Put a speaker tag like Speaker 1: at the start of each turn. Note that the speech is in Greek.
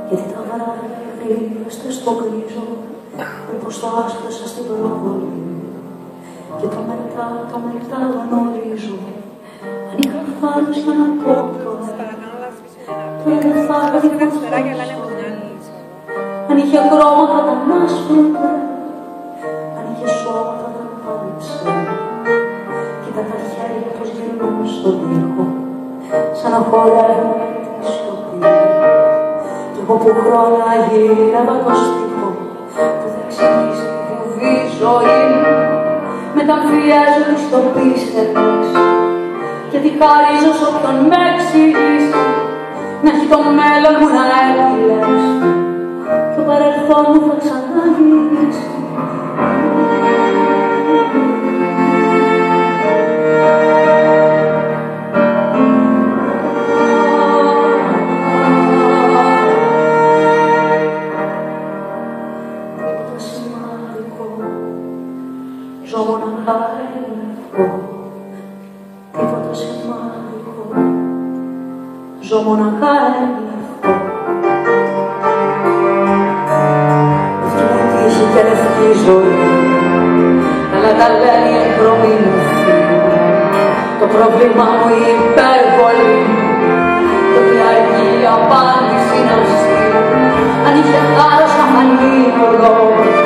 Speaker 1: Γιατί τα βράδια γλύφεστε στο γκρίζο, όπως το άσπασα στην προβολή. Και το μετά γνωρίζω. Αν είχα φάρος για να πω τώρα, τώρα δεν θα γλυφώσω. Αν είχε χρώμα θα ήταν άσπρο, αν είχε σώμα θα ήταν πάλι ψέμα. Κοίτα τα χέρια πως γυρνούν στον τοίχο, σαν να χορεύουν τη σιωπή. Κι εγώ που χρόνια γύρευα το στίχο, που θα εξηγήσει τη βουβή ζωή μου, μεταμφιέζω στο πίστευες. Και τι χαρίζω σ' όποιον με εξηγήσει, να έχει το μέλλον μου να επιλέξει. Το παρελθόν μου θα ξαναγυρίσει. Τίποτα σημαντικό, ζω μοναχά ελευκό. Τίποτα σημαντικό, ζω μοναχά ελευκό. Και λευκή ζωή, αλλά τα λέει η εκδρομή μου φίλου. Το πρόβλημα μου η υπερβολή, το τι αρκεί η απάντηση να στείλω. Αν είχε χάρος να μ' ανοίγει ο λόγος,